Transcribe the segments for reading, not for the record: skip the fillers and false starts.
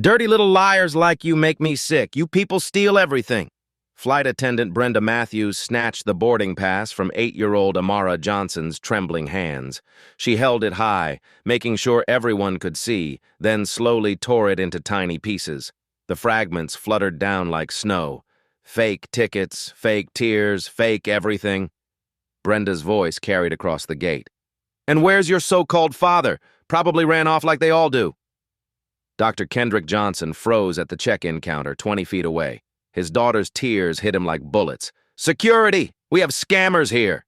Dirty little liars like you make me sick. You people steal everything. Flight attendant Brenda Matthews snatched the boarding pass from 8-year-old Amara Johnson's trembling hands. She held it high, making sure everyone could see, then slowly tore it into tiny pieces. The fragments fluttered down like snow. Fake tickets, fake tears, fake everything. Brenda's voice carried across the gate. "And where's your so-called father? Probably ran off like they all do." Dr. Kendrick Johnson froze at the check-in counter 20 feet away. His daughter's tears hit him like bullets. "Security! We have scammers here!"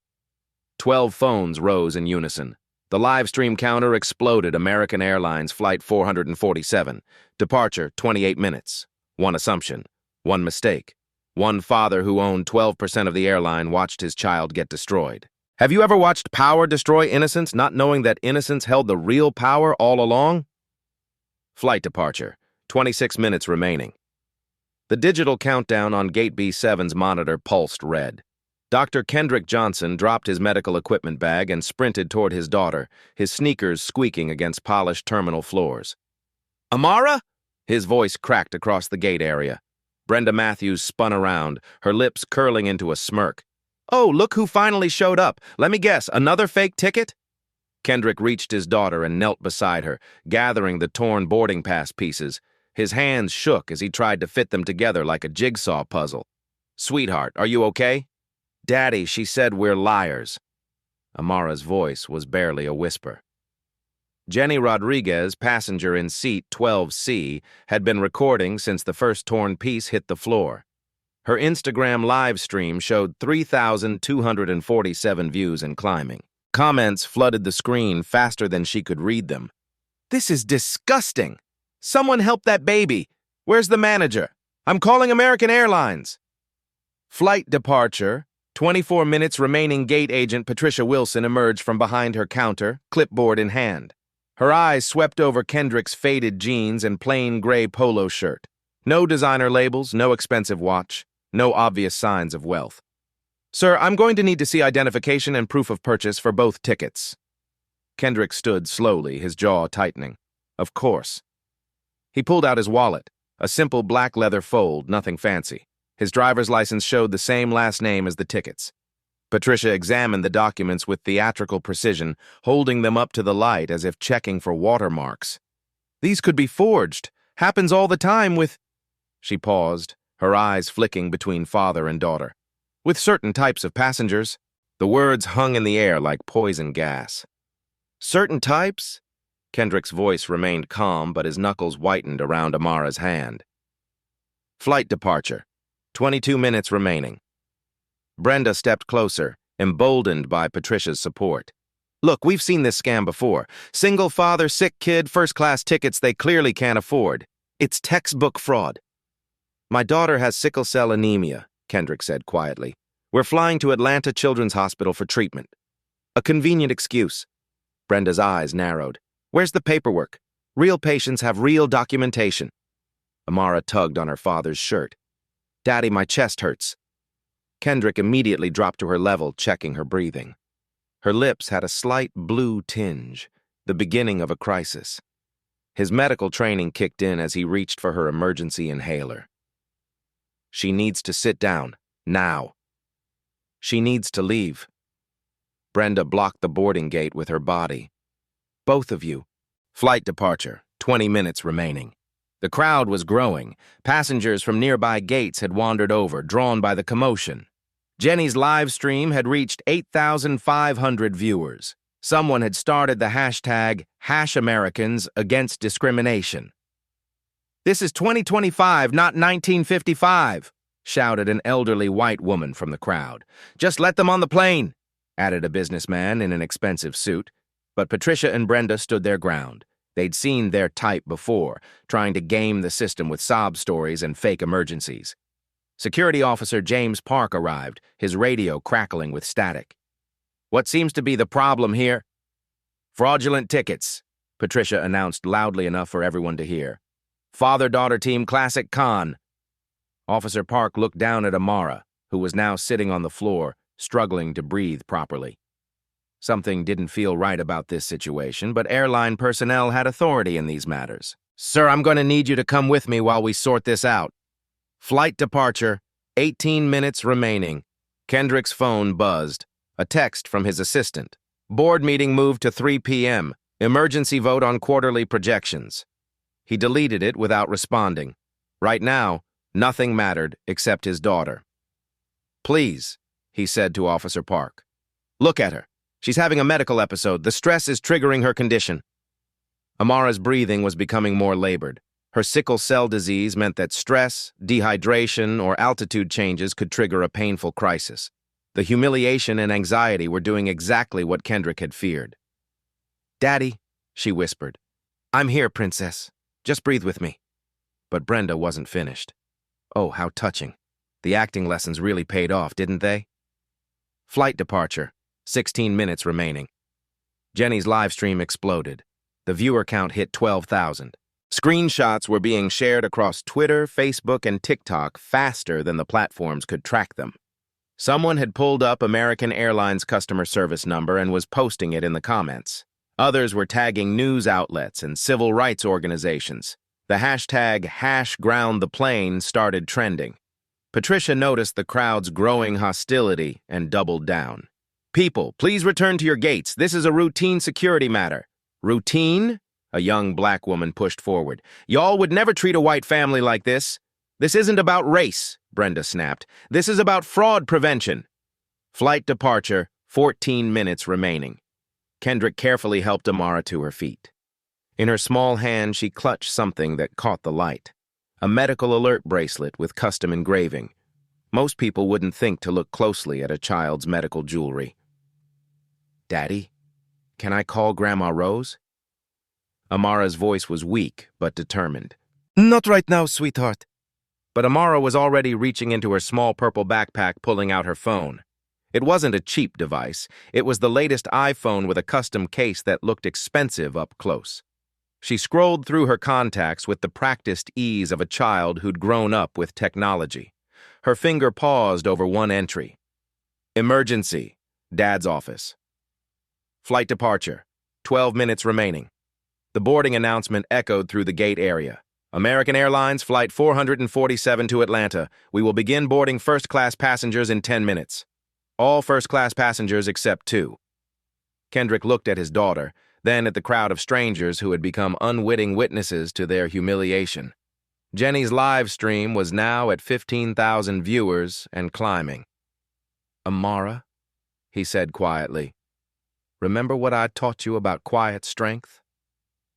12 phones rose in unison. The live stream counter exploded. American Airlines Flight 447. Departure, 28 minutes. One assumption. One mistake. One father who owned 12% of the airline watched his child get destroyed. Have you ever watched power destroy innocence, not knowing that innocence held the real power all along? Flight departure, 26 minutes remaining. The digital countdown on Gate B7's monitor pulsed red. Dr. Kendrick Johnson dropped his medical equipment bag and sprinted toward his daughter, his sneakers squeaking against polished terminal floors. "Amara?" His voice cracked across the gate area. Brenda Matthews spun around, her lips curling into a smirk. "Oh, look who finally showed up. Let me guess, another fake ticket?" Kendrick reached his daughter and knelt beside her, gathering the torn boarding pass pieces. His hands shook as he tried to fit them together like a jigsaw puzzle. "Sweetheart, are you okay?" "Daddy, she said we're liars." Amara's voice was barely a whisper. Jenny Rodriguez, passenger in seat 12C, had been recording since the first torn piece hit the floor. Her Instagram live stream showed 3,247 views and climbing. Comments flooded the screen faster than she could read them. "This is disgusting! Someone help that baby! Where's the manager? I'm calling American Airlines!" Flight departure, 24 minutes remaining. Gate agent Patricia Wilson emerged from behind her counter, clipboard in hand. Her eyes swept over Kendrick's faded jeans and plain gray polo shirt. No designer labels, no expensive watch, no obvious signs of wealth. "Sir, I'm going to need to see identification and proof of purchase for both tickets." Kendrick stood slowly, his jaw tightening. Of course. He pulled out his wallet, a simple black leather fold, nothing fancy. His driver's license showed the same last name as the tickets. Patricia examined the documents with theatrical precision, holding them up to the light as if checking for watermarks. "These could be forged. Happens all the time with—" She paused, her eyes flicking between father and daughter. "With certain types of passengers." The words hung in the air like poison gas. "Certain types?" Kendrick's voice remained calm, but his knuckles whitened around Amara's hand. Flight departure, 22 minutes remaining. Brenda stepped closer, emboldened by Patricia's support. "Look, we've seen this scam before. Single father, sick kid, first-class tickets they clearly can't afford. It's textbook fraud." "My daughter has sickle cell anemia," Kendrick said quietly. "We're flying to Atlanta Children's Hospital for treatment." "A convenient excuse." Brenda's eyes narrowed. "Where's the paperwork? Real patients have real documentation." Amara tugged on her father's shirt. "Daddy, my chest hurts." Kendrick immediately dropped to her level, checking her breathing. Her lips had a slight blue tinge, the beginning of a crisis. His medical training kicked in as he reached for her emergency inhaler. "She needs to sit down, now." "She needs to leave." Brenda blocked the boarding gate with her body. "Both of you." Flight departure, 20 minutes remaining. The crowd was growing. Passengers from nearby gates had wandered over, drawn by the commotion. Jenny's live stream had reached 8,500 viewers. Someone had started the hashtag #AmericansAgainstDiscrimination. "This is 2025, not 1955, shouted an elderly white woman from the crowd. "Just let them on the plane," added a businessman in an expensive suit. But Patricia and Brenda stood their ground. They'd seen their type before, trying to game the system with sob stories and fake emergencies. Security Officer James Park arrived, his radio crackling with static. "What seems to be the problem here?" "Fraudulent tickets," Patricia announced loudly enough for everyone to hear. "Father-daughter team classic con." Officer Park looked down at Amara, who was now sitting on the floor, struggling to breathe properly. Something didn't feel right about this situation, but airline personnel had authority in these matters, Sir, I'm going to need you to come with me while we sort this out. Flight departure, 18 minutes remaining. Kendrick's phone buzzed. A text from his assistant. Board meeting moved to 3 p.m. Emergency vote on quarterly projections. He deleted it without responding. Right now, nothing mattered except his daughter. Please, he said to Officer Park. Look at her. She's having a medical episode. The stress is triggering her condition. Amara's breathing was becoming more labored. Her sickle cell disease meant that stress, dehydration, or altitude changes could trigger a painful crisis. The humiliation and anxiety were doing exactly what Kendrick had feared. Daddy, she whispered. I'm here, Princess. Just breathe with me. But Brenda wasn't finished. Oh, how touching. The acting lessons really paid off, didn't they? Flight departure, 16 minutes remaining. Jenny's live stream exploded. The viewer count hit 12,000. Screenshots were being shared across Twitter, Facebook, and TikTok faster than the platforms could track them. Someone had pulled up American Airlines customer service number and was posting it in the comments. Others were tagging news outlets and civil rights organizations. The hashtag #HashGroundThePlane started trending. Patricia noticed the crowd's growing hostility and doubled down. People, please return to your gates. This is a routine security matter. Routine? A young black woman pushed forward. Y'all would never treat a white family like this. This isn't about race, Brenda snapped. This is about fraud prevention. Flight departure, 14 minutes remaining. Kendrick carefully helped Amara to her feet. In her small hand, she clutched something that caught the light. A medical alert bracelet with custom engraving. Most people wouldn't think to look closely at a child's medical jewelry. Daddy, can I call Grandma Rose? Amara's voice was weak but determined. Not right now, sweetheart. But Amara was already reaching into her small purple backpack, pulling out her phone. It wasn't a cheap device. It was the latest iPhone with a custom case that looked expensive up close. She scrolled through her contacts with the practiced ease of a child who'd grown up with technology. Her finger paused over one entry. Emergency, Dad's office. Flight departure, 12 minutes remaining. The boarding announcement echoed through the gate area. American Airlines Flight 447 to Atlanta. We will begin boarding first-class passengers in 10 minutes. All first-class passengers except 2. Kendrick looked at his daughter, then at the crowd of strangers who had become unwitting witnesses to their humiliation. Jenny's live stream was now at 15,000 viewers and climbing. Amara, he said quietly, remember what I taught you about quiet strength?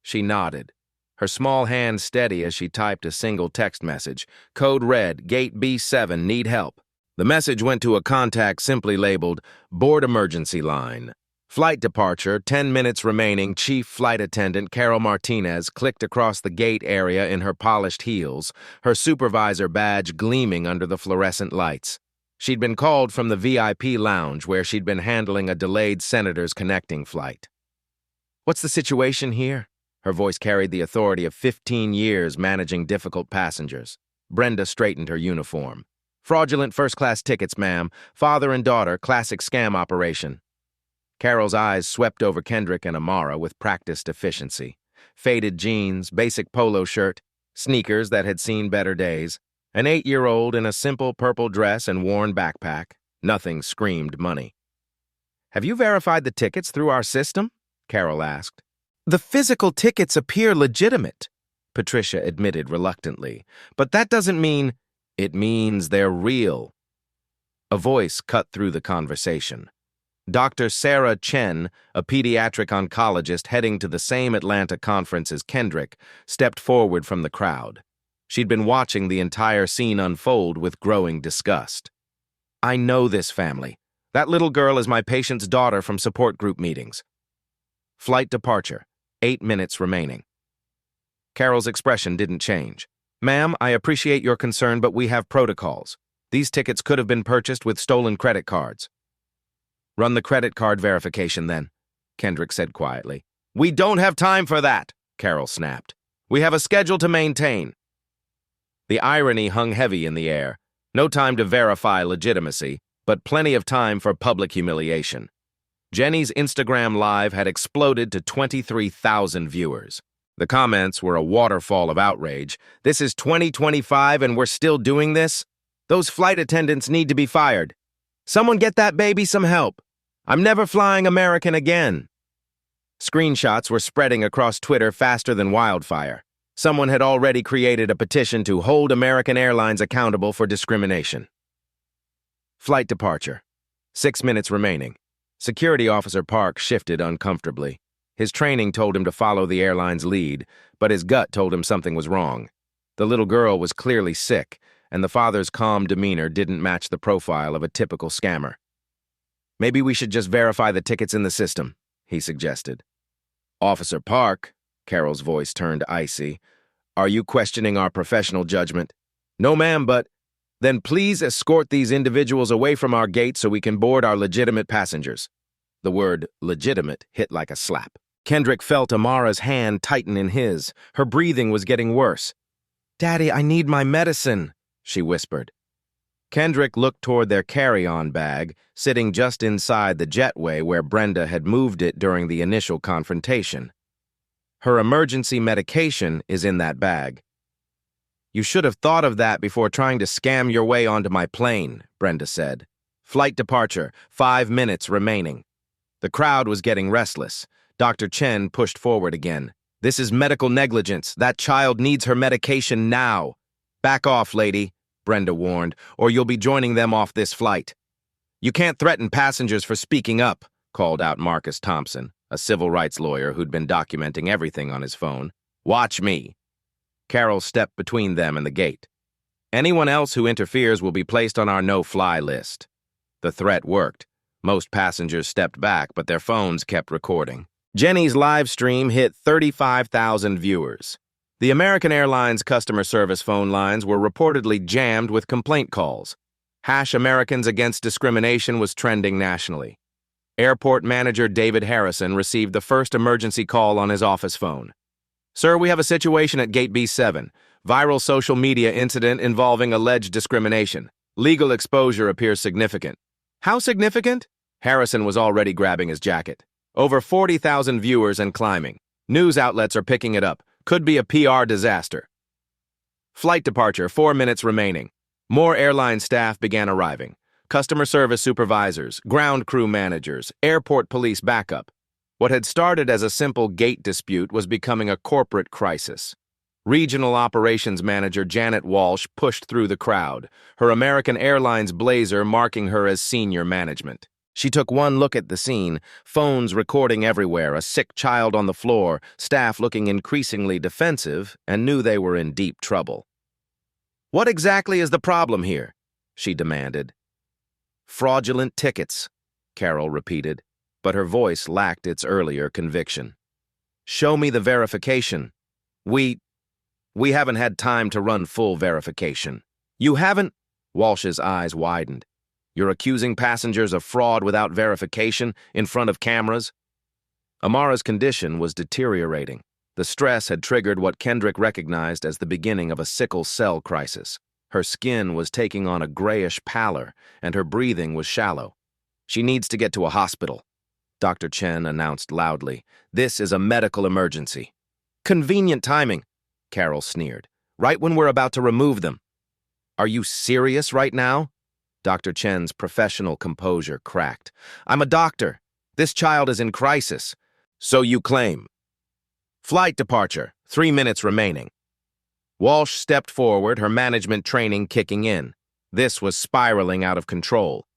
She nodded, her small hand steady as she typed a single text message. Code red, gate B7, need help. The message went to a contact simply labeled, Board Emergency Line. Flight departure, 10 minutes remaining. Chief Flight Attendant Carol Martinez clicked across the gate area in her polished heels, her supervisor badge gleaming under the fluorescent lights. She'd been called from the VIP lounge where she'd been handling a delayed senator's connecting flight. What's the situation here? Her voice carried the authority of 15 years managing difficult passengers. Brenda straightened her uniform. Fraudulent first-class tickets, ma'am. Father and daughter, classic scam operation. Carol's eyes swept over Kendrick and Amara with practiced efficiency. Faded jeans, basic polo shirt, sneakers that had seen better days, an 8-year-old in a simple purple dress and worn backpack. Nothing screamed money. Have you verified the tickets through our system? Carol asked. The physical tickets appear legitimate, Patricia admitted reluctantly. But that doesn't mean... It means they're real. A voice cut through the conversation. Dr. Sarah Chen, a pediatric oncologist heading to the same Atlanta conference as Kendrick, stepped forward from the crowd. She'd been watching the entire scene unfold with growing disgust. I know this family. That little girl is my patient's daughter from support group meetings. Flight departure, 8 minutes remaining. Carol's expression didn't change. Ma'am, I appreciate your concern, but we have protocols. These tickets could have been purchased with stolen credit cards. Run the credit card verification then, Kendrick said quietly. We don't have time for that, Carol snapped. We have a schedule to maintain. The irony hung heavy in the air. No time to verify legitimacy, but plenty of time for public humiliation. Jenny's Instagram Live had exploded to 23,000 viewers. The comments were a waterfall of outrage. This is 2025 and we're still doing this? Those flight attendants need to be fired. Someone get that baby some help. I'm never flying American again. Screenshots were spreading across Twitter faster than wildfire. Someone had already created a petition to hold American Airlines accountable for discrimination. Flight departure. 6 minutes remaining. Security Officer Park shifted uncomfortably. His training told him to follow the airline's lead, but his gut told him something was wrong. The little girl was clearly sick, and the father's calm demeanor didn't match the profile of a typical scammer. Maybe we should just verify the tickets in the system, he suggested. Officer Park, Carol's voice turned icy, are you questioning our professional judgment? No, ma'am, but then please escort these individuals away from our gate so we can board our legitimate passengers. The word legitimate hit like a slap. Kendrick felt Amara's hand tighten in his. Her breathing was getting worse. Daddy, I need my medicine, she whispered. Kendrick looked toward their carry-on bag, sitting just inside the jetway where Brenda had moved it during the initial confrontation. Her emergency medication is in that bag. You should have thought of that before trying to scam your way onto my plane, Brenda said. Flight departure, 5 minutes remaining. The crowd was getting restless. Dr. Chen pushed forward again. This is medical negligence. That child needs her medication now. Back off, lady, Brenda warned, or you'll be joining them off this flight. You can't threaten passengers for speaking up, called out Marcus Thompson, a civil rights lawyer who'd been documenting everything on his phone. Watch me. Carol stepped between them and the gate. Anyone else who interferes will be placed on our no-fly list. The threat worked. Most passengers stepped back, but their phones kept recording. Jenny's live stream hit 35,000 viewers. The American Airlines customer service phone lines were reportedly jammed with complaint calls. #Americans Against Discrimination was trending nationally. Airport manager David Harrison received the first emergency call on his office phone. Sir, we have a situation at Gate B7. Viral social media incident involving alleged discrimination. Legal exposure appears significant. How significant? Harrison was already grabbing his jacket. Over 40,000 viewers and climbing. News outlets are picking it up. Could be a PR disaster. Flight departure, 4 minutes remaining. More airline staff began arriving. Customer service supervisors, ground crew managers, airport police backup. What had started as a simple gate dispute was becoming a corporate crisis. Regional operations manager Janet Walsh pushed through the crowd, her American Airlines blazer marking her as senior management. She took one look at the scene, phones recording everywhere, a sick child on the floor, staff looking increasingly defensive, and knew they were in deep trouble. What exactly is the problem here? She demanded. Fraudulent tickets, Carol repeated, but her voice lacked its earlier conviction. Show me the verification. We haven't had time to run full verification. You haven't? Walsh's eyes widened. You're accusing passengers of fraud without verification in front of cameras? Amara's condition was deteriorating. The stress had triggered what Kendrick recognized as the beginning of a sickle cell crisis. Her skin was taking on a grayish pallor, and her breathing was shallow. She needs to get to a hospital, Dr. Chen announced loudly. This is a medical emergency. Convenient timing, Carol sneered. Right when we're about to remove them. Are you serious right now? Dr. Chen's professional composure cracked. I'm a doctor. This child is in crisis. So you claim. Flight departure, 3 minutes remaining. Walsh stepped forward, her management training kicking in. This was spiraling out of control.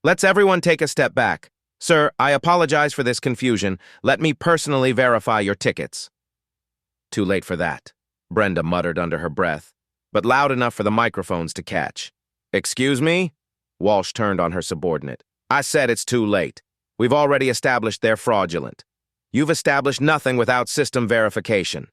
Let's everyone take a step back. Sir, I apologize for this confusion. Let me personally verify your tickets. Too late for that, Brenda muttered under her breath, but loud enough for the microphones to catch. Excuse me? Walsh turned on her subordinate. I said it's too late. We've already established they're fraudulent. You've established nothing without system verification.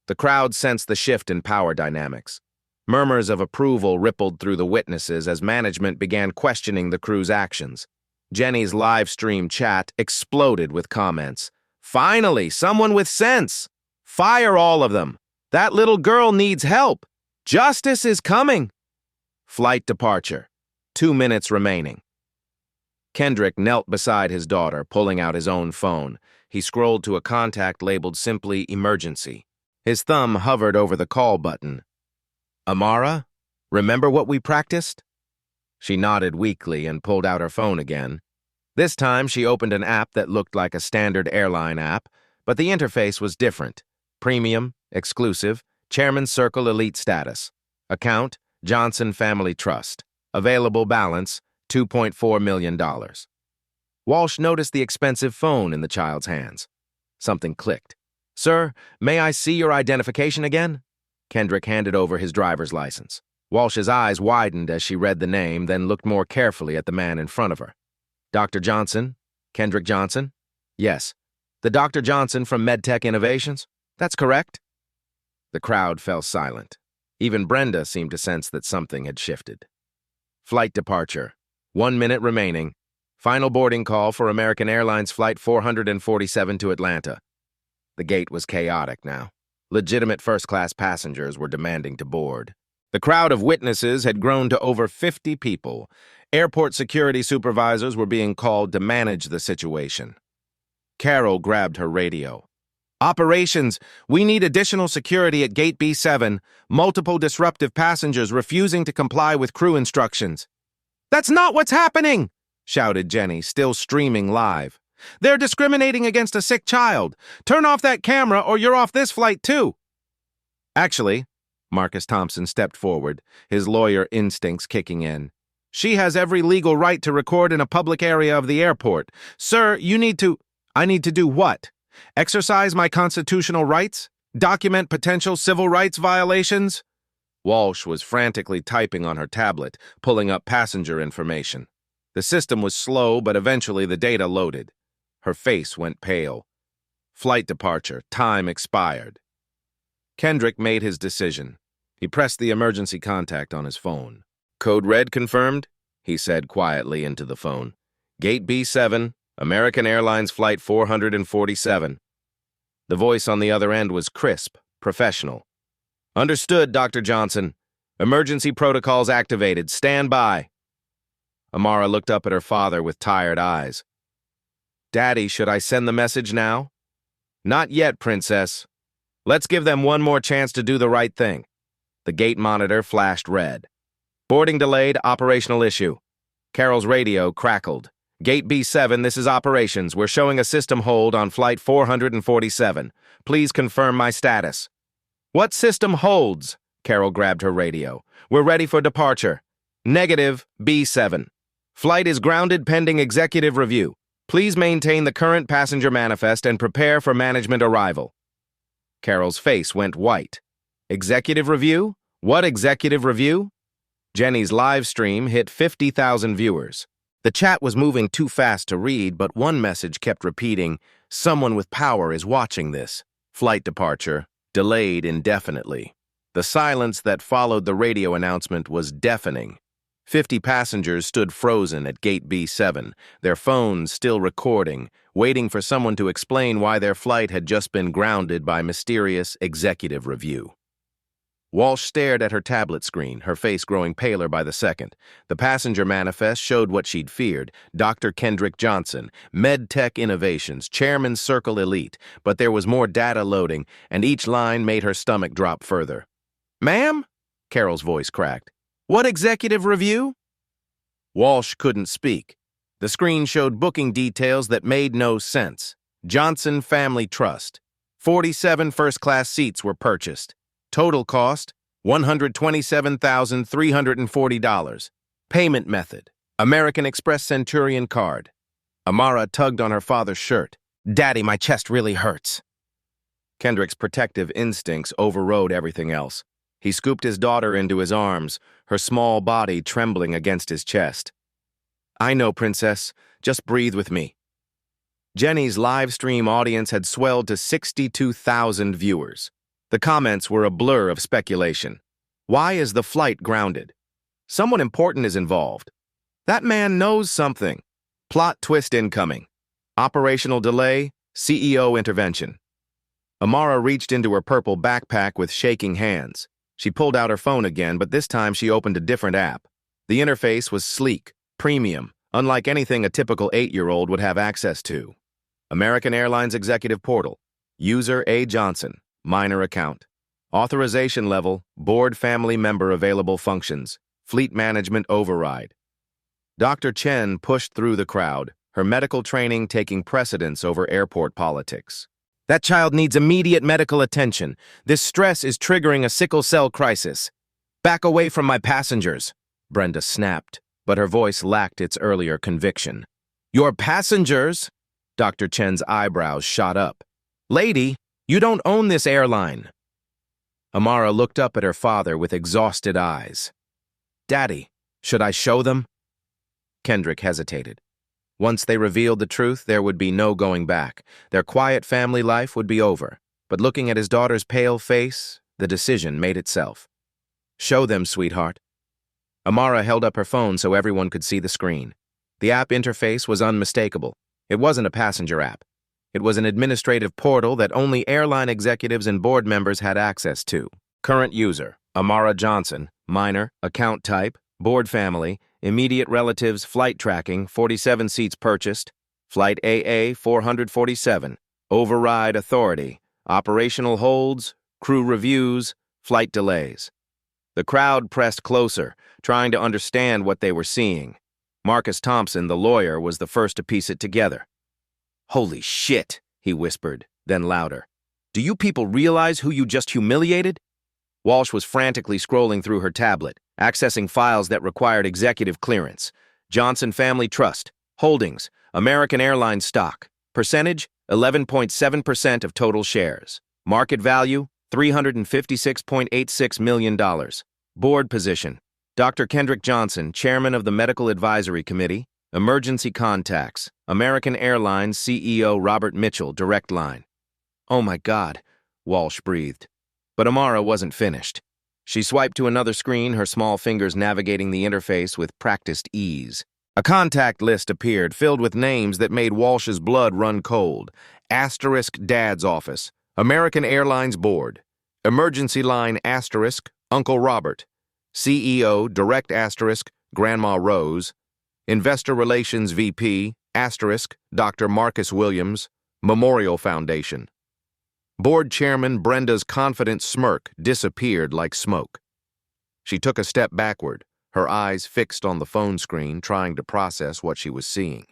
The crowd sensed the shift in power dynamics. Murmurs of approval rippled through the witnesses as management began questioning the crew's actions. Jenny's live stream chat exploded with comments. Finally, someone with sense! Fire all of them! That little girl needs help! Justice is coming! Flight departure. 2 minutes remaining. Kendrick knelt beside his daughter, pulling out his own phone. he scrolled to a contact labeled simply emergency. His thumb hovered over the call button. Amara, remember what we practiced? She nodded weakly and pulled out her phone again. This time she opened an app that looked like a standard airline app, but the interface was different. Premium, exclusive, Chairman's Circle Elite status. Account, Johnson Family Trust. Available balance, $2.4 million. Walsh noticed the expensive phone in the child's hands. Something clicked. Sir, may I see your identification again? Kendrick handed over his driver's license. Walsh's eyes widened as she read the name, then looked more carefully at the man in front of her. Dr. Johnson? Kendrick Johnson? Yes. The Dr. Johnson from MedTech Innovations? That's correct. The crowd fell silent. Even Brenda seemed to sense that something had shifted. Flight departure. 1 minute remaining. Final boarding call for American Airlines Flight 447 to Atlanta. The gate was chaotic now. Legitimate first-class passengers were demanding to board. The crowd of witnesses had grown to over 50 people. Airport security supervisors were being called to manage the situation. Carol grabbed her radio. Operations, we need additional security at Gate B7. Multiple disruptive passengers refusing to comply with crew instructions. That's not what's happening, shouted Jenny, still streaming live. They're discriminating against a sick child. Turn off that camera or you're off this flight too. Actually, Marcus Thompson stepped forward, his lawyer instincts kicking in. She has every legal right to record in a public area of the airport. Sir, I need to do what? Exercise my constitutional rights? Document potential civil rights violations? Walsh was frantically typing on her tablet, pulling up passenger information. The system was slow, but eventually the data loaded. Her face went pale. Flight departure, time expired. Kendrick made his decision. He pressed the emergency contact on his phone. Code red confirmed, he said quietly into the phone. Gate B7, American Airlines Flight 447. The voice on the other end was crisp, professional. Understood, Dr. Johnson. Emergency protocols activated. Stand by. Amara looked up at her father with tired eyes. Daddy, should I send the message now? Not yet, Princess. Let's give them one more chance to do the right thing. The gate monitor flashed red. Boarding delayed, operational issue. Carol's radio crackled. Gate B7, this is operations. We're showing a system hold on Flight 447. Please confirm my status. What system holds? Carol grabbed her radio. We're ready for departure. Negative, B7. Flight is grounded pending executive review. Please maintain the current passenger manifest and prepare for management arrival. Carol's face went white. Executive review? What executive review? Jenny's live stream hit 50,000 viewers. The chat was moving too fast to read, but one message kept repeating, someone with power is watching this. Flight departure, delayed indefinitely. The silence that followed the radio announcement was deafening. 50 passengers stood frozen at Gate B7, their phones still recording, waiting for someone to explain why their flight had just been grounded by mysterious executive review. Walsh stared at her tablet screen, her face growing paler by the second. The passenger manifest showed what she'd feared, Dr. Kendrick Johnson, MedTech Innovations, Chairman's Circle Elite, but there was more data loading, and each line made her stomach drop further. Ma'am? Carol's voice cracked. What executive review? Walsh couldn't speak. The screen showed booking details that made no sense. Johnson Family Trust. 47 first-class seats were purchased. Total cost, $127,340. Payment method, American Express Centurion card. Amara tugged on her father's shirt. Daddy, my chest really hurts. Kendrick's protective instincts overrode everything else. He scooped his daughter into his arms, her small body trembling against his chest. I know, Princess. Just breathe with me. Jenny's live stream audience had swelled to 62,000 viewers. The comments were a blur of speculation. Why is the flight grounded? Someone important is involved. That man knows something. Plot twist incoming. Operational delay, CEO intervention. Amara reached into her purple backpack with shaking hands. She pulled out her phone again, but this time she opened a different app. The interface was sleek, premium, unlike anything a typical 8-year-old would have access to. American Airlines Executive Portal. User A. Johnson. Minor account. Authorization level. Board family member available functions. Fleet management override. Dr. Chen pushed through the crowd, her medical training taking precedence over airport politics. That child needs immediate medical attention. This stress is triggering a sickle cell crisis. Back away from my passengers, Brenda snapped, but her voice lacked its earlier conviction. Your passengers? Dr. Chen's eyebrows shot up. Lady, you don't own this airline. Amara looked up at her father with exhausted eyes. Daddy, should I show them? Kendrick hesitated. Once they revealed the truth, there would be no going back. Their quiet family life would be over. But looking at his daughter's pale face, the decision made itself. Show them, sweetheart. Amara held up her phone so everyone could see the screen. The app interface was unmistakable. It wasn't a passenger app. It was an administrative portal that only airline executives and board members had access to. Current user, Amara Johnson. Minor, account type, board family, immediate relatives, flight tracking, 47 seats purchased, flight AA 447, override authority, operational holds, crew reviews, flight delays. The crowd pressed closer, trying to understand what they were seeing. Marcus Thompson, the lawyer, was the first to piece it together. Holy shit, he whispered, then louder. Do you people realize who you just humiliated? Walsh was frantically scrolling through her tablet, accessing files that required executive clearance. Johnson Family Trust, holdings, American Airlines stock, percentage, 11.7% of total shares. Market value, $356.86 million. Board position, Dr. Kendrick Johnson, chairman of the Medical Advisory Committee. Emergency contacts, American Airlines CEO Robert Mitchell, direct line. Oh my God, Walsh breathed. But Amara wasn't finished. She swiped to another screen, her small fingers navigating the interface with practiced ease. A contact list appeared, filled with names that made Walsh's blood run cold. Asterisk Dad's office, American Airlines Board. Emergency line asterisk, Uncle Robert. CEO, direct asterisk, Grandma Rose. Investor Relations VP, asterisk, Dr. Marcus Williams. Memorial Foundation. Board Chairman Brenda's confident smirk disappeared like smoke. She took a step backward, her eyes fixed on the phone screen, trying to process what she was seeing.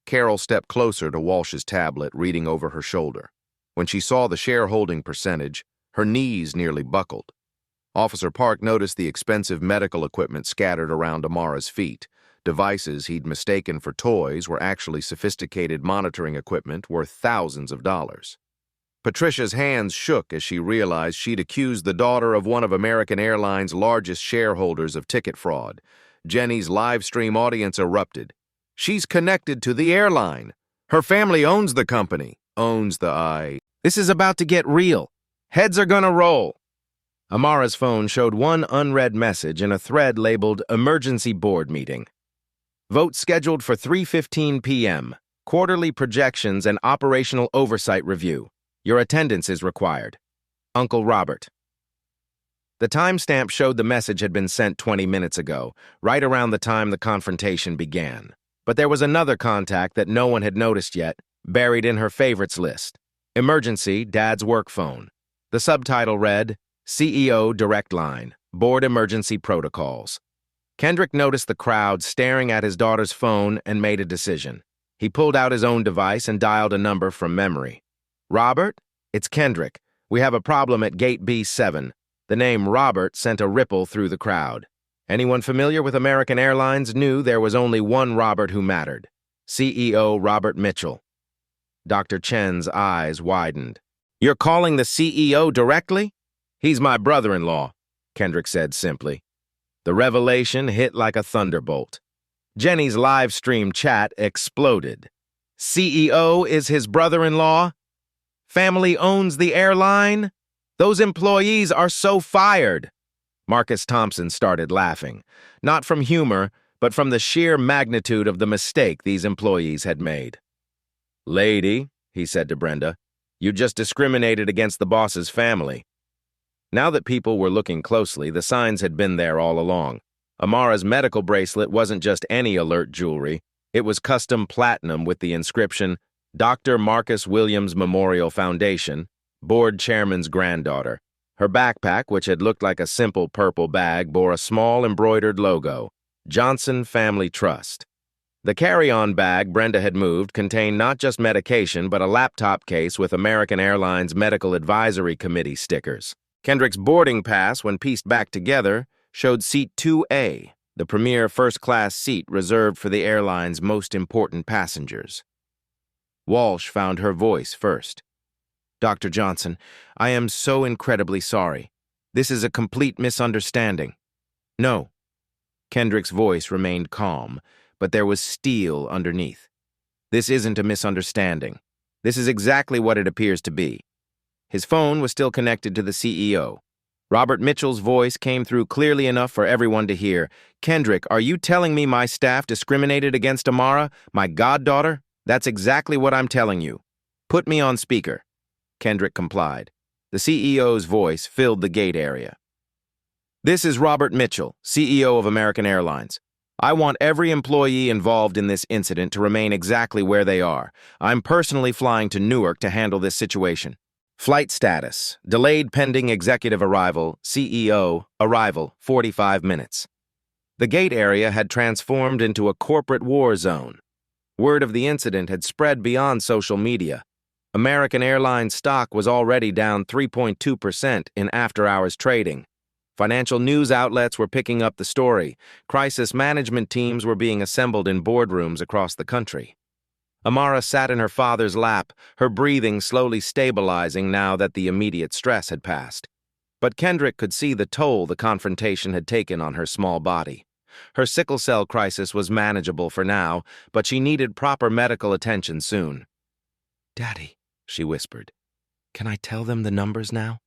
Carol stepped closer to Walsh's tablet, reading over her shoulder. When she saw the shareholding percentage, her knees nearly buckled. Officer Park noticed the expensive medical equipment scattered around Amara's feet. Devices he'd mistaken for toys were actually sophisticated monitoring equipment worth thousands of dollars. Patricia's hands shook as she realized she'd accused the daughter of one of American Airlines' largest shareholders of ticket fraud. Jenny's live stream audience erupted. She's connected to the airline. Her family owns the company. Owns the I. This is about to get real. Heads are gonna roll. Amara's phone showed one unread message in a thread labeled Emergency Board Meeting. Vote scheduled for 3:15 p.m. Quarterly projections and operational oversight review. Your attendance is required. Uncle Robert. The timestamp showed the message had been sent 20 minutes ago, right around the time the confrontation began. But there was another contact that no one had noticed yet, buried in her favorites list. Emergency, Dad's work phone. The subtitle read, CEO Direct Line, Board Emergency Protocols. Kendrick noticed the crowd staring at his daughter's phone and made a decision. He pulled out his own device and dialed a number from memory. Robert? It's Kendrick. We have a problem at Gate B7. The name Robert sent a ripple through the crowd. Anyone familiar with American Airlines knew there was only one Robert who mattered. CEO Robert Mitchell. Dr. Chen's eyes widened. You're calling the CEO directly? He's my brother-in-law, Kendrick said simply. The revelation hit like a thunderbolt. Jenny's live stream chat exploded. CEO is his brother-in-law? Family owns the airline? Those employees are so fired. Marcus Thompson started laughing, not from humor, but from the sheer magnitude of the mistake these employees had made. Lady, he said to Brenda, you just discriminated against the boss's family. Now that people were looking closely, the signs had been there all along. Amara's medical bracelet wasn't just any alert jewelry. It was custom platinum with the inscription, Dr. Marcus Williams Memorial Foundation, board chairman's granddaughter. Her backpack, which had looked like a simple purple bag, bore a small embroidered logo, Johnson Family Trust. The carry-on bag Brenda had moved contained not just medication, but a laptop case with American Airlines Medical Advisory Committee stickers. Kendrick's boarding pass, when pieced back together, showed seat 2A, the premier first-class seat reserved for the airline's most important passengers. Walsh found her voice first. Dr. Johnson, I am so incredibly sorry. This is a complete misunderstanding. No. Kendrick's voice remained calm, but there was steel underneath. This isn't a misunderstanding. This is exactly what it appears to be. His phone was still connected to the CEO. Robert Mitchell's voice came through clearly enough for everyone to hear. Kendrick, are you telling me my staff discriminated against Amara, my goddaughter? That's exactly what I'm telling you. Put me on speaker. Kendrick complied. The CEO's voice filled the gate area. This is Robert Mitchell, CEO of American Airlines. I want every employee involved in this incident to remain exactly where they are. I'm personally flying to Newark to handle this situation. Flight status, delayed pending executive arrival, CEO, arrival, 45 minutes. The gate area had transformed into a corporate war zone. Word of the incident had spread beyond social media. American Airlines stock was already down 3.2% in after-hours trading. Financial news outlets were picking up the story. Crisis management teams were being assembled in boardrooms across the country. Amara sat in her father's lap, her breathing slowly stabilizing now that the immediate stress had passed. But Kendrick could see the toll the confrontation had taken on her small body. Her sickle cell crisis was manageable for now, but she needed proper medical attention soon. "Daddy," she whispered, "can I tell them the numbers now?"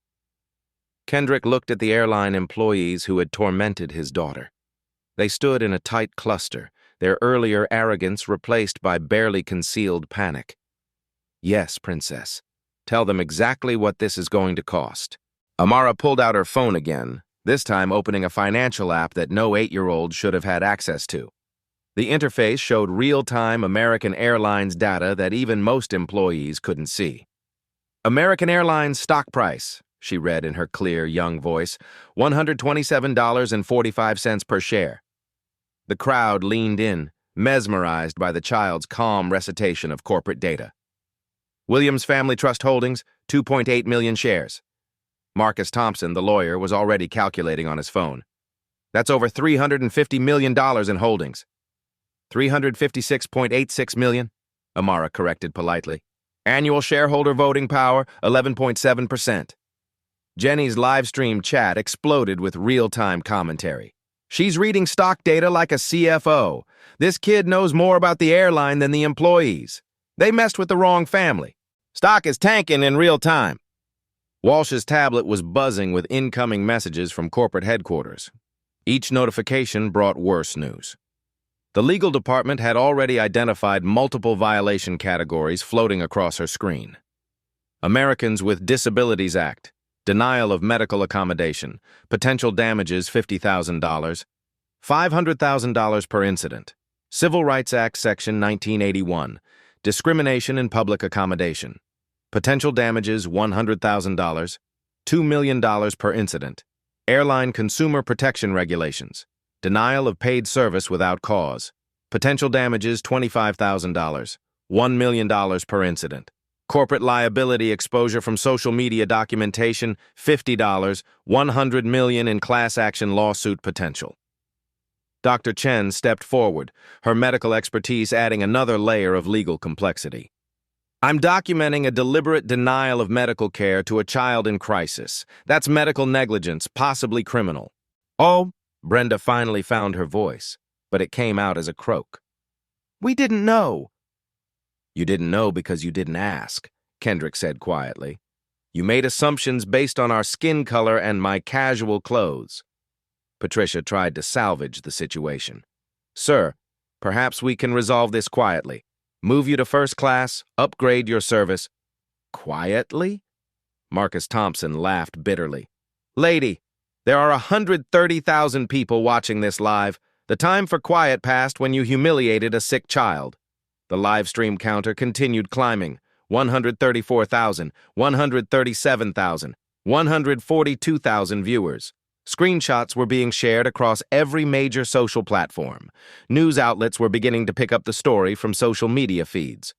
Kendrick looked at the airline employees who had tormented his daughter. They stood in a tight cluster, their earlier arrogance replaced by barely concealed panic. "Yes, Princess. Tell them exactly what this is going to cost." Amara pulled out her phone again, this time opening a financial app that no 8-year-old should have had access to. The interface showed real-time American Airlines data that even most employees couldn't see. American Airlines stock price, she read in her clear, young voice, $127.45 per share. The crowd leaned in, mesmerized by the child's calm recitation of corporate data. Williams Family Trust Holdings, 2.8 million shares. Marcus Thompson, the lawyer, was already calculating on his phone. That's over $350 million in holdings. 356.86 million, Amara corrected politely. Annual shareholder voting power, 11.7%. Jenny's live-stream chat exploded with real-time commentary. "She's reading stock data like a CFO. This kid knows more about the airline than the employees. They messed with the wrong family. Stock is tanking in real time." Walsh's tablet was buzzing with incoming messages from corporate headquarters. Each notification brought worse news. The legal department had already identified multiple violation categories floating across her screen. Americans with Disabilities Act, denial of medical accommodation, potential damages $50,000, $500,000 per incident. Civil Rights Act Section 1981, discrimination in public accommodation. Potential damages $100,000, $2 million per incident. Airline Consumer Protection Regulations, denial of paid service without cause. Potential damages $25,000, $1 million per incident. Corporate liability exposure from social media documentation, $50, $100 million in class action lawsuit potential. Dr. Chen stepped forward, her medical expertise adding another layer of legal complexity. "I'm documenting a deliberate denial of medical care to a child in crisis. That's medical negligence, possibly criminal." "Oh," Brenda finally found her voice, but it came out as a croak. "We didn't know." "You didn't know because you didn't ask," Kendrick said quietly. "You made assumptions based on our skin color and my casual clothes." Patricia tried to salvage the situation. "Sir, perhaps we can resolve this quietly. Move you to first class, upgrade your service." "Quietly?" Marcus Thompson laughed bitterly. "Lady, there are 130,000 people watching this live. The time for quiet passed when you humiliated a sick child." The live stream counter continued climbing. 134,000, 137,000, 142,000 viewers. Screenshots were being shared across every major social platform. News outlets were beginning to pick up the story from social media feeds.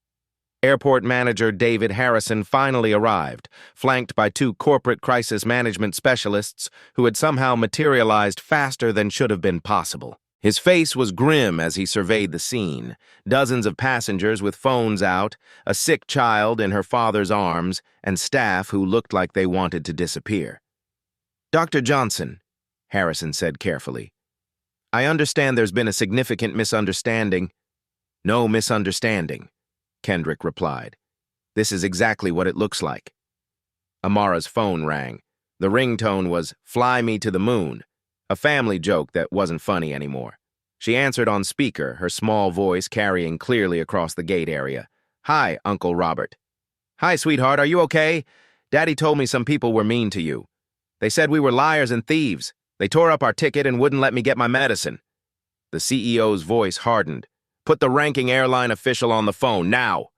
Airport manager David Harrison finally arrived, flanked by two corporate crisis management specialists who had somehow materialized faster than should have been possible. His face was grim as he surveyed the scene. Dozens of passengers with phones out, a sick child in her father's arms, and staff who looked like they wanted to disappear. "Dr. Johnson," Harrison said carefully, "I understand there's been a significant misunderstanding." "No misunderstanding," Kendrick replied. "This is exactly what it looks like." Amara's phone rang. The ringtone was "Fly Me to the Moon," a family joke that wasn't funny anymore. She answered on speaker, her small voice carrying clearly across the gate area. "Hi, Uncle Robert." "Hi, sweetheart, are you okay? Daddy told me some people were mean to you. They said we were liars and thieves. They tore up our ticket and wouldn't let me get my medicine." The CEO's voice hardened. "Put the ranking airline official on the phone, now!"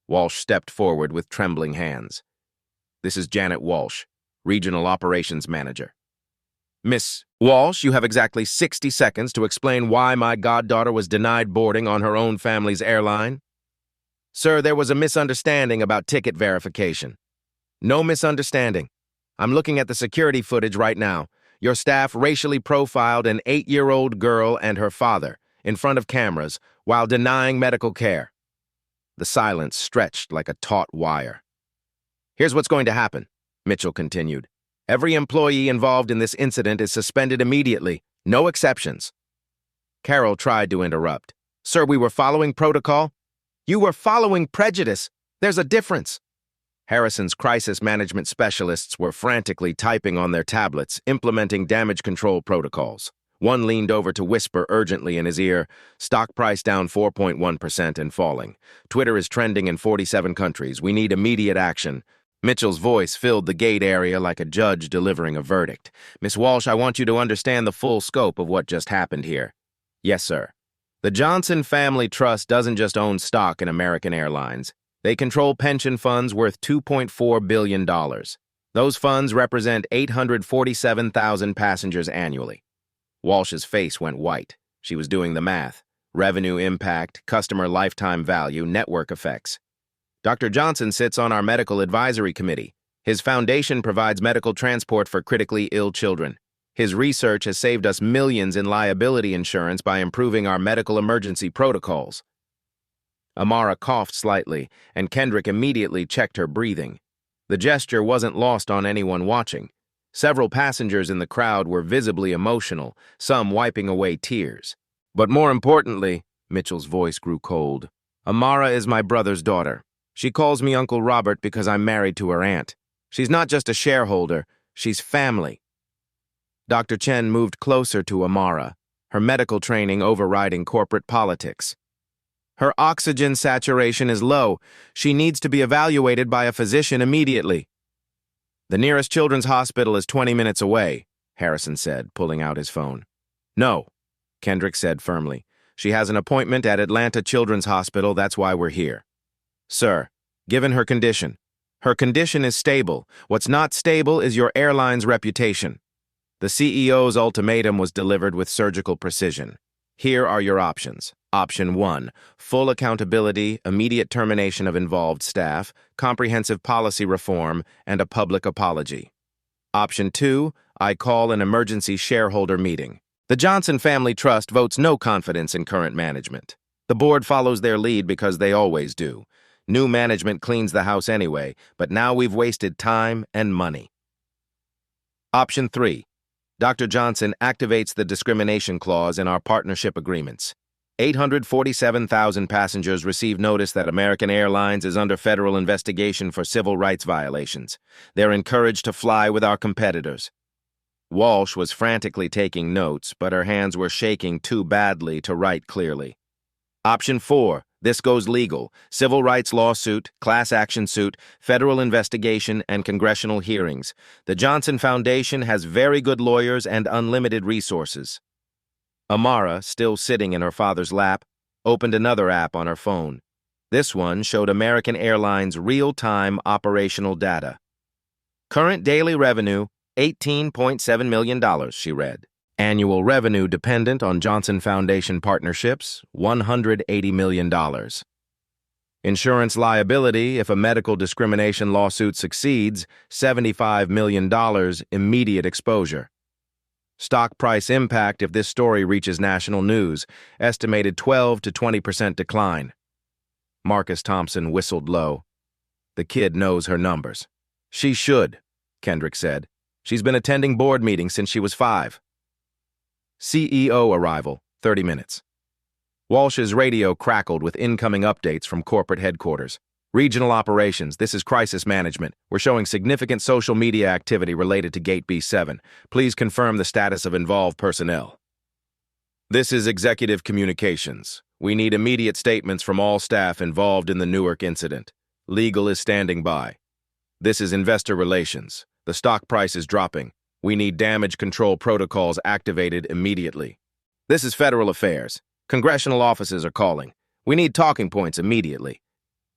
Walsh stepped forward with trembling hands. "This is Janet Walsh, Regional Operations Manager." "Miss Walsh, you have exactly 60 seconds to explain why my goddaughter was denied boarding on her own family's airline." "Sir, there was a misunderstanding about ticket verification." "No misunderstanding. I'm looking at the security footage right now. Your staff racially profiled an 8-year-old girl and her father in front of cameras while denying medical care." The silence stretched like a taut wire. "Here's what's going to happen," Mitchell continued. "Every employee involved in this incident is suspended immediately, no exceptions." Carol tried to interrupt. "Sir, we were following protocol." "You were following prejudice. There's a difference." Harrison's crisis management specialists were frantically typing on their tablets, implementing damage control protocols. One leaned over to whisper urgently in his ear, "Stock price down 4.1% and falling. Twitter is trending in 47 countries. We need immediate action." Mitchell's voice filled the gate area like a judge delivering a verdict. "Miss Walsh, I want you to understand the full scope of what just happened here." "Yes, sir." "The Johnson Family Trust doesn't just own stock in American Airlines. They control pension funds worth $2.4 billion. Those funds represent 847,000 passengers annually." Walsh's face went white. She was doing the math. Revenue impact, customer lifetime value, network effects. "Dr. Johnson sits on our medical advisory committee. His foundation provides medical transport for critically ill children. His research has saved us millions in liability insurance by improving our medical emergency protocols." Amara coughed slightly, and Kendrick immediately checked her breathing. The gesture wasn't lost on anyone watching. Several passengers in the crowd were visibly emotional, some wiping away tears. "But more importantly," Mitchell's voice grew cold, "Amara is my brother's daughter. She calls me Uncle Robert because I'm married to her aunt. She's not just a shareholder, she's family." Dr. Chen moved closer to Amara, her medical training overriding corporate politics. "Her oxygen saturation is low. She needs to be evaluated by a physician immediately." "The nearest children's hospital is 20 minutes away," Harrison said, pulling out his phone. "No," Kendrick said firmly. "She has an appointment at Atlanta Children's Hospital, that's why we're here." "Sir, given her condition is stable. What's not stable is your airline's reputation." The CEO's ultimatum was delivered with surgical precision. "Here are your options. Option 1, full accountability, immediate termination of involved staff, comprehensive policy reform, and a public apology. Option 2, I call an emergency shareholder meeting. The Johnson Family Trust votes no confidence in current management. The board follows their lead because they always do. New management cleans the house anyway, but now we've wasted time and money." Option 3, Dr. Johnson activates the discrimination clause in our partnership agreements. 847,000 passengers received notice that American Airlines is under federal investigation for civil rights violations. They're encouraged to fly with our competitors. Walsh was frantically taking notes, but her hands were shaking too badly to write clearly. Option 4, this goes legal. Civil rights lawsuit, class action suit, federal investigation, and congressional hearings. The Johnson Foundation has very good lawyers and unlimited resources. Amara, still sitting in her father's lap, opened another app on her phone. This one showed American Airlines real-time operational data. Current daily revenue, $18.7 million, she read. Annual revenue dependent on Johnson Foundation partnerships, $180 million. Insurance liability if a medical discrimination lawsuit succeeds, $75 million immediate exposure. Stock price impact if this story reaches national news, estimated 12 to 20% decline. Marcus Thompson whistled low. The kid knows her numbers. She should, Kendrick said. She's been attending board meetings since she was 5. CEO arrival, 30 minutes. Walsh's radio crackled with incoming updates from corporate headquarters. Regional operations, this is crisis management. We're showing significant social media activity related to Gate B7. Please confirm the status of involved personnel. This is executive communications. We need immediate statements from all staff involved in the Newark incident. Legal is standing by. This is investor relations. The stock price is dropping. We need damage control protocols activated immediately. This is federal affairs. Congressional offices are calling. We need talking points immediately.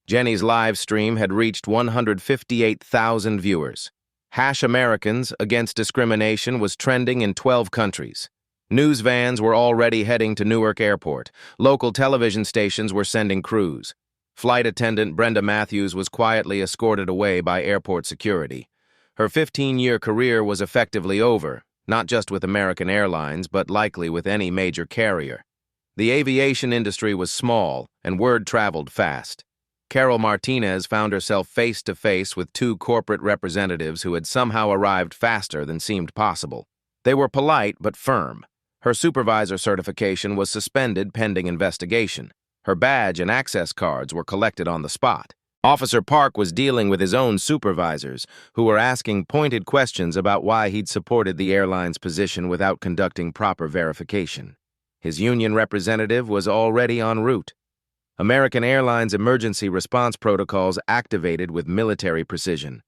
Jenny's live stream had reached 158,000 viewers. #Americans Against Discrimination was trending in 12 countries. News vans were already heading to Newark Airport. Local television stations were sending crews. Flight attendant Brenda Matthews was quietly escorted away by airport security. Her 15-year career was effectively over, not just with American Airlines, but likely with any major carrier. The aviation industry was small, and word traveled fast. Carol Martinez found herself face-to-face with 2 corporate representatives who had somehow arrived faster than seemed possible. They were polite but firm. Her supervisor certification was suspended pending investigation. Her badge and access cards were collected on the spot. Officer Park was dealing with his own supervisors, who were asking pointed questions about why he'd supported the airline's position without conducting proper verification. His union representative was already en route. American Airlines emergency response protocols activated with military precision.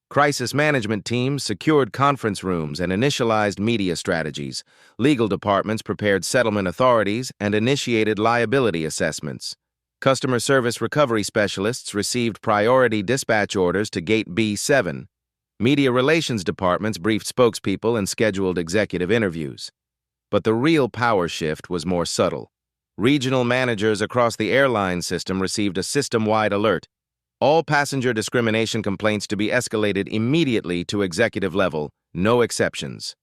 Crisis management teams secured conference rooms and initialized media strategies. Legal departments prepared settlement authorities and initiated liability assessments. Customer service recovery specialists received priority dispatch orders to Gate B7. Media relations departments briefed spokespeople and scheduled executive interviews. But the real power shift was more subtle. Regional managers across the airline system received a system-wide alert. All passenger discrimination complaints to be escalated immediately to executive level, no exceptions.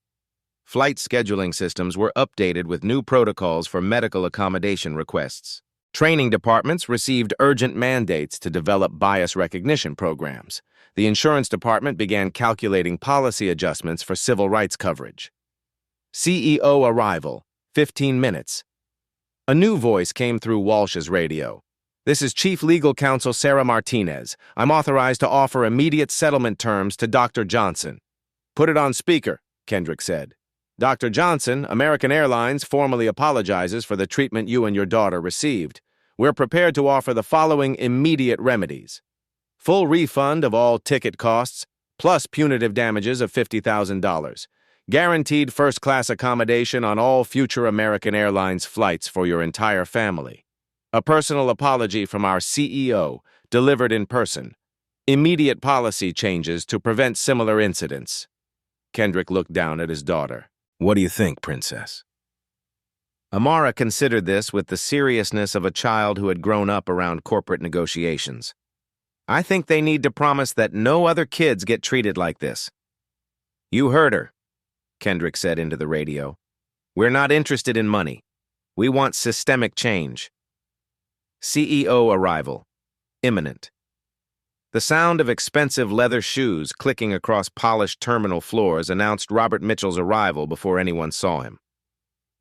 Flight scheduling systems were updated with new protocols for medical accommodation requests. Training departments received urgent mandates to develop bias recognition programs. The insurance department began calculating policy adjustments for civil rights coverage. CEO arrival, 15 minutes. A new voice came through Walsh's radio. This is Chief Legal Counsel Sarah Martinez. I'm authorized to offer immediate settlement terms to Dr. Johnson. Put it on speaker, Kendrick said. Dr. Johnson, American Airlines, formally apologizes for the treatment you and your daughter received. We're prepared to offer the following immediate remedies. Full refund of all ticket costs, plus punitive damages of $50,000. Guaranteed first-class accommodation on all future American Airlines flights for your entire family. A personal apology from our CEO, delivered in person. Immediate policy changes to prevent similar incidents. Kendrick looked down at his daughter. What do you think, Princess? Amara considered this with the seriousness of a child who had grown up around corporate negotiations. I think they need to promise that no other kids get treated like this. You heard her, Kendrick said into the radio. We're not interested in money. We want systemic change. CEO arrival. Imminent. The sound of expensive leather shoes clicking across polished terminal floors announced Robert Mitchell's arrival before anyone saw him.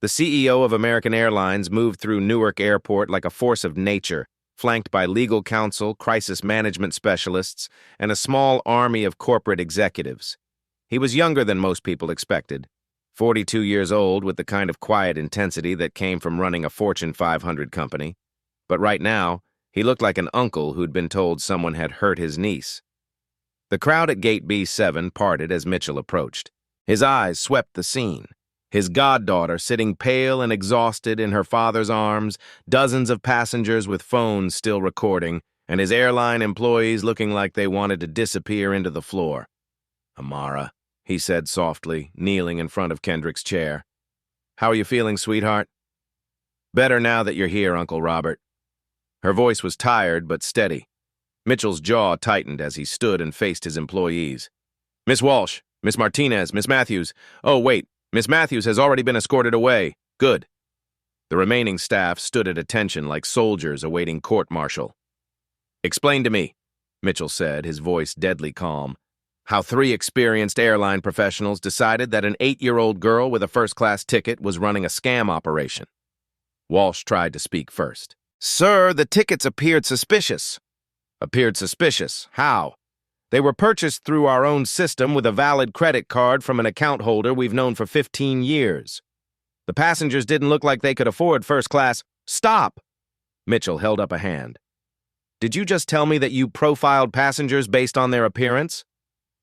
The CEO of American Airlines moved through Newark Airport like a force of nature, flanked by legal counsel, crisis management specialists, and a small army of corporate executives. He was younger than most people expected, 42 years old with the kind of quiet intensity that came from running a Fortune 500 company. But right now, he looked like an uncle who'd been told someone had hurt his niece. The crowd at Gate B7 parted as Mitchell approached. His eyes swept the scene. His goddaughter sitting pale and exhausted in her father's arms, dozens of passengers with phones still recording, and his airline employees looking like they wanted to disappear into the floor. "Amara," he said softly, kneeling in front of Kendrick's chair. "How are you feeling, sweetheart?" "Better now that you're here, Uncle Robert." Her voice was tired but steady. Mitchell's jaw tightened as he stood and faced his employees. "Miss Walsh, Miss Martinez, Miss Matthews. Oh, wait, Miss Matthews has already been escorted away. Good." The remaining staff stood at attention like soldiers awaiting court-martial. "Explain to me," Mitchell said, his voice deadly calm, "how 3 experienced airline professionals decided that an 8-year-old girl with a first-class ticket was running a scam operation." Walsh tried to speak first. "Sir, the tickets appeared suspicious." "Appeared suspicious? How?" "They were purchased through our own system with a valid credit card from an account holder we've known for 15 years. The passengers didn't look like they could afford first-class—" "Stop!" Mitchell held up a hand. "Did you just tell me that you profiled passengers based on their appearance?"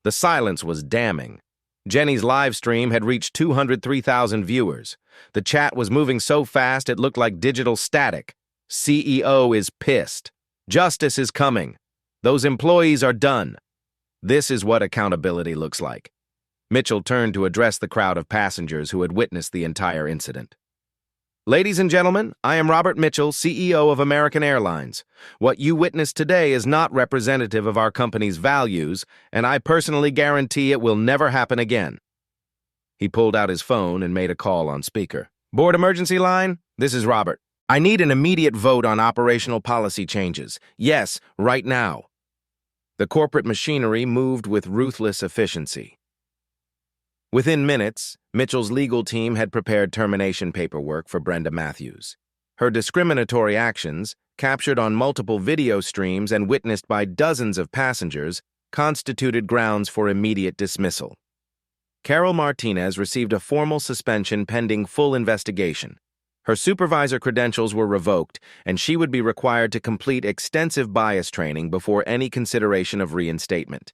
The silence was damning. Jenny's live stream had reached 203,000 viewers. The chat was moving so fast it looked like digital static. "CEO is pissed. Justice is coming. Those employees are done. This is what accountability looks like." Mitchell turned to address the crowd of passengers who had witnessed the entire incident. "Ladies and gentlemen, I am Robert Mitchell, CEO of American Airlines. What you witnessed today is not representative of our company's values, and I personally guarantee it will never happen again." He pulled out his phone and made a call on speaker. "Board emergency line, this is Robert. I need an immediate vote on operational policy changes. Yes, right now." The corporate machinery moved with ruthless efficiency. Within minutes, Mitchell's legal team had prepared termination paperwork for Brenda Matthews. Her discriminatory actions, captured on multiple video streams and witnessed by dozens of passengers, constituted grounds for immediate dismissal. Carol Martinez received a formal suspension pending full investigation. Her supervisor credentials were revoked, and she would be required to complete extensive bias training before any consideration of reinstatement.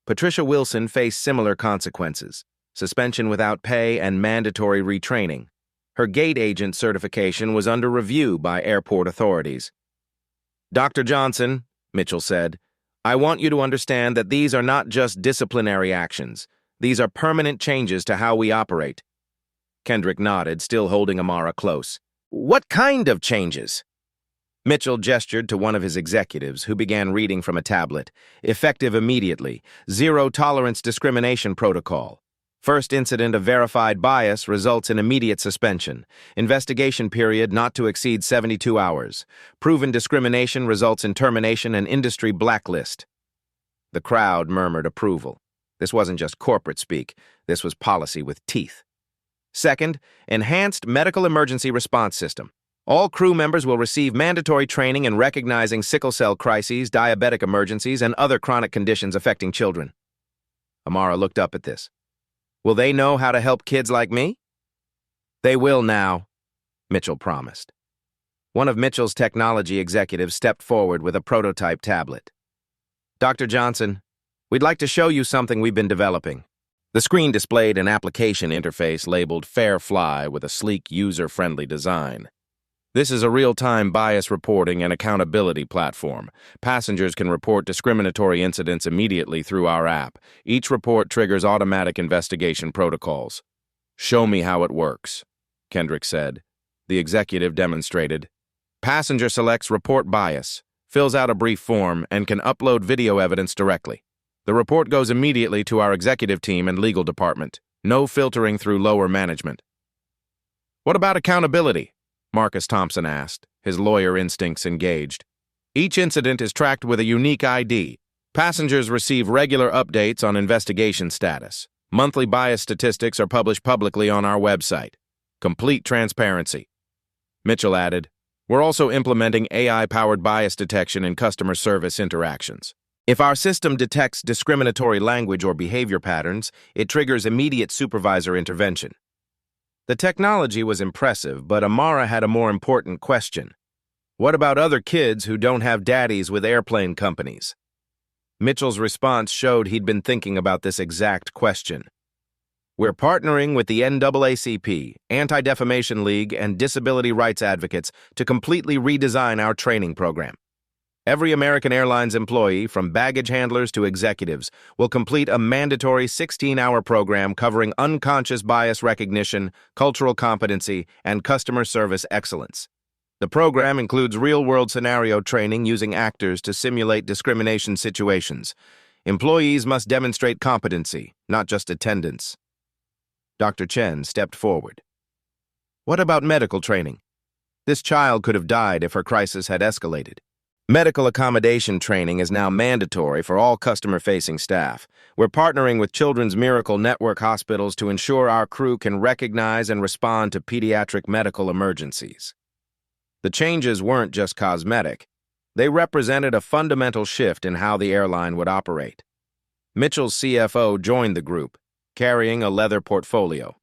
Patricia Wilson faced similar consequences: suspension without pay and mandatory retraining. Her gate agent certification was under review by airport authorities. "Dr. Johnson," Mitchell said, "I want you to understand that these are not just disciplinary actions. These are permanent changes to how we operate." Kendrick nodded, still holding Amara close. "What kind of changes?" Mitchell gestured to one of his executives, who began reading from a tablet. "Effective immediately. Zero-tolerance discrimination protocol. First incident of verified bias results in immediate suspension. Investigation period not to exceed 72 hours. Proven discrimination results in termination and industry blacklist." The crowd murmured approval. This wasn't just corporate speak. This was policy with teeth. Second, enhanced medical emergency response system. All crew members will receive mandatory training in recognizing sickle cell crises, diabetic emergencies, and other chronic conditions affecting children. Amara looked up at this. "Will they know how to help kids like me?" "They will now," Mitchell promised. One of Mitchell's technology executives stepped forward with a prototype tablet. "Dr. Johnson, we'd like to show you something we've been developing." The screen displayed an application interface labeled Fair Fly with a sleek, user-friendly design. "This is a real-time bias reporting and accountability platform. Passengers can report discriminatory incidents immediately through our app. Each report triggers automatic investigation protocols." "Show me how it works," Kendrick said. The executive demonstrated. Passenger selects Report Bias, fills out a brief form, and can upload video evidence directly. The report goes immediately to our executive team and legal department. No filtering through lower management. "What about accountability?" Marcus Thompson asked, his lawyer instincts engaged. "Each incident is tracked with a unique ID. Passengers receive regular updates on investigation status. Monthly bias statistics are published publicly on our website. Complete transparency." Mitchell added, "We're also implementing AI-powered bias detection in customer service interactions. If our system detects discriminatory language or behavior patterns, it triggers immediate supervisor intervention." The technology was impressive, but Amara had a more important question. What about other kids who don't have daddies with airplane companies? Mitchell's response showed he'd been thinking about this exact question. We're partnering with the NAACP, Anti-Defamation League, and disability rights advocates to completely redesign our training program. Every American Airlines employee, from baggage handlers to executives, will complete a mandatory 16-hour program covering unconscious bias recognition, cultural competency, and customer service excellence. The program includes real-world scenario training using actors to simulate discrimination situations. Employees must demonstrate competency, not just attendance. Dr. Chen stepped forward. What about medical training? This child could have died if her crisis had escalated. Medical accommodation training is now mandatory for all customer-facing staff. We're partnering with Children's Miracle Network hospitals to ensure our crew can recognize and respond to pediatric medical emergencies. The changes weren't just cosmetic. They represented a fundamental shift in how the airline would operate. Mitchell's CFO joined the group, carrying a leather portfolio.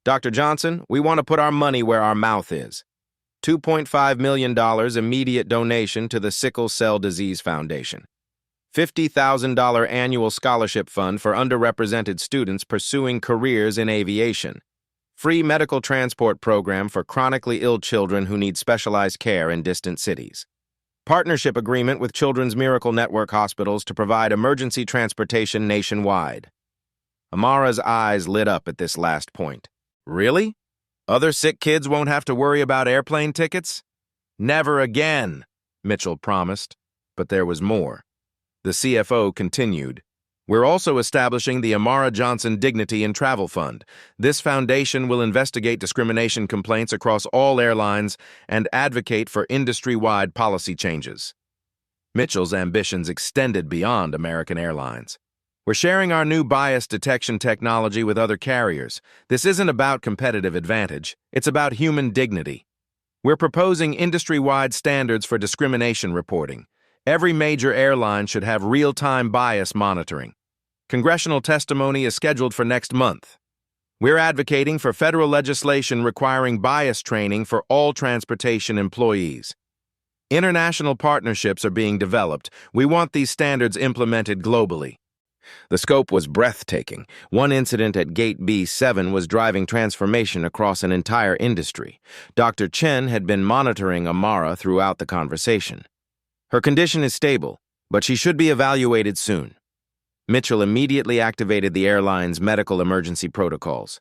Dr. Johnson, we want to put our money where our mouth is. $2.5 million immediate donation to the Sickle Cell Disease Foundation. $50,000 annual scholarship fund for underrepresented students pursuing careers in aviation. Free medical transport program for chronically ill children who need specialized care in distant cities. Partnership agreement with Children's Miracle Network hospitals to provide emergency transportation nationwide. Amara's eyes lit up at this last point. Really? Other sick kids won't have to worry about airplane tickets? Never again, Mitchell promised. But there was more. The CFO continued. We're also establishing the Amara Johnson Dignity and Travel Fund. This foundation will investigate discrimination complaints across all airlines and advocate for industry-wide policy changes. Mitchell's ambitions extended beyond American Airlines. We're sharing our new bias detection technology with other carriers. This isn't about competitive advantage. It's about human dignity. We're proposing industry-wide standards for discrimination reporting. Every major airline should have real-time bias monitoring. Congressional testimony is scheduled for next month. We're advocating for federal legislation requiring bias training for all transportation employees. International partnerships are being developed. We want these standards implemented globally. The scope was breathtaking. One incident at Gate B7 was driving transformation across an entire industry. Dr. Chen had been monitoring Amara throughout the conversation. Her condition is stable, but she should be evaluated soon. Mitchell immediately activated the airline's medical emergency protocols.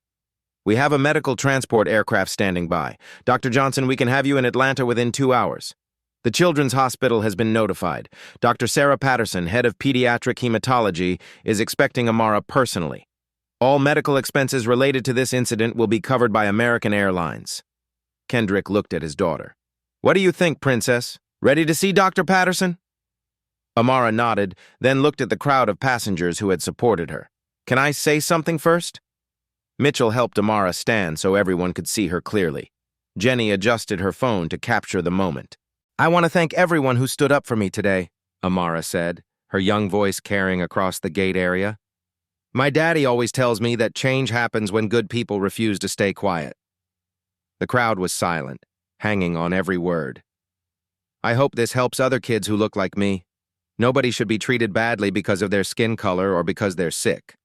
We have a medical transport aircraft standing by. Dr. Johnson, we can have you in Atlanta within 2 hours. The Children's Hospital has been notified. Dr. Sarah Patterson, head of pediatric hematology, is expecting Amara personally. All medical expenses related to this incident will be covered by American Airlines. Kendrick looked at his daughter. What do you think, Princess? Ready to see Dr. Patterson? Amara nodded, then looked at the crowd of passengers who had supported her. Can I say something first? Mitchell helped Amara stand so everyone could see her clearly. Jenny adjusted her phone to capture the moment. I want to thank everyone who stood up for me today, Amara said, her young voice carrying across the gate area. My daddy always tells me that change happens when good people refuse to stay quiet. The crowd was silent, hanging on every word. I hope this helps other kids who look like me. Nobody should be treated badly because of their skin color or because they're sick.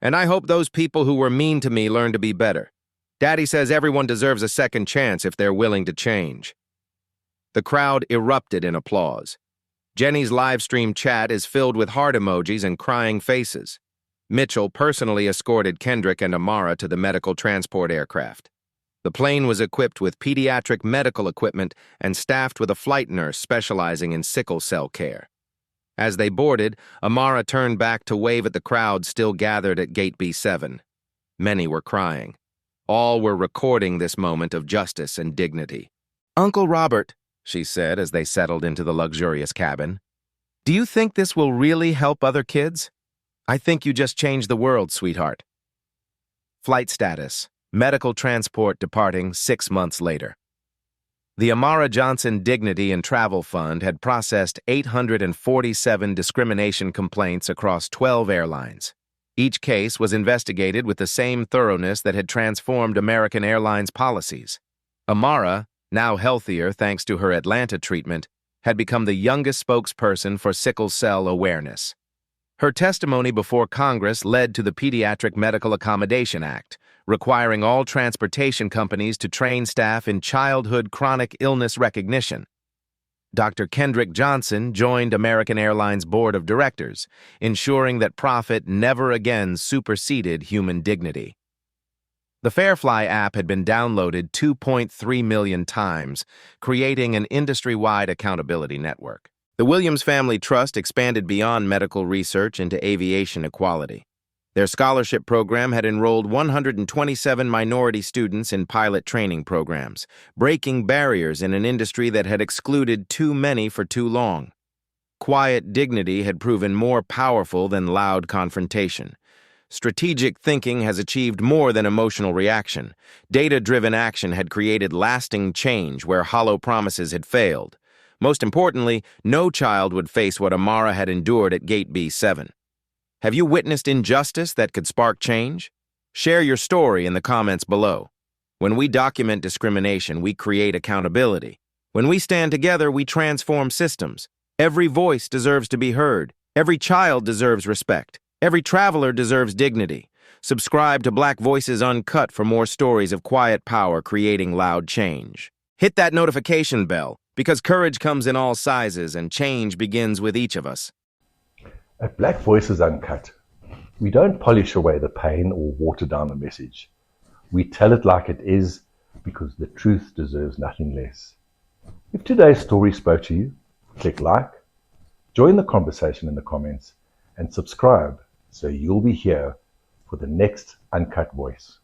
And I hope those people who were mean to me learn to be better. Daddy says everyone deserves a second chance if they're willing to change. The crowd erupted in applause. Jenny's live stream chat is filled with heart emojis and crying faces. Mitchell personally escorted Kendrick and Amara to the medical transport aircraft. The plane was equipped with pediatric medical equipment and staffed with a flight nurse specializing in sickle cell care. As they boarded, Amara turned back to wave at the crowd still gathered at Gate B7. Many were crying. All were recording this moment of justice and dignity. Uncle Robert, she said as they settled into the luxurious cabin, do you think this will really help other kids? I think you just changed the world, sweetheart. Flight status. Medical transport departing 6 months later. The Amara Johnson Dignity and Travel Fund had processed 847 discrimination complaints across 12 airlines. Each case was investigated with the same thoroughness that had transformed American Airlines policies. Amara, now healthier thanks to her Atlanta treatment, had become the youngest spokesperson for sickle cell awareness. Her testimony before Congress led to the Pediatric Medical Accommodation Act, requiring all transportation companies to train staff in childhood chronic illness recognition. Dr. Kendrick Johnson joined American Airlines Board of Directors, ensuring that profit never again superseded human dignity. The Fairfly app had been downloaded 2.3 million times, creating an industry-wide accountability network. The Williams Family Trust expanded beyond medical research into aviation equality. Their scholarship program had enrolled 127 minority students in pilot training programs, breaking barriers in an industry that had excluded too many for too long. Quiet dignity had proven more powerful than loud confrontation. Strategic thinking has achieved more than emotional reaction. Data-driven action had created lasting change where hollow promises had failed. Most importantly, no child would face what Amara had endured at Gate B7. Have you witnessed injustice that could spark change? Share your story in the comments below. When we document discrimination, we create accountability. When we stand together, we transform systems. Every voice deserves to be heard. Every child deserves respect. Every traveler deserves dignity. Subscribe to Black Voices Uncut for more stories of quiet power creating loud change. Hit that notification bell, because courage comes in all sizes and change begins with each of us. At Black Voices Uncut, we don't polish away the pain or water down the message. We tell it like it is because the truth deserves nothing less. If today's story spoke to you, click like, join the conversation in the comments, and subscribe so you'll be here for the next Uncut Voice.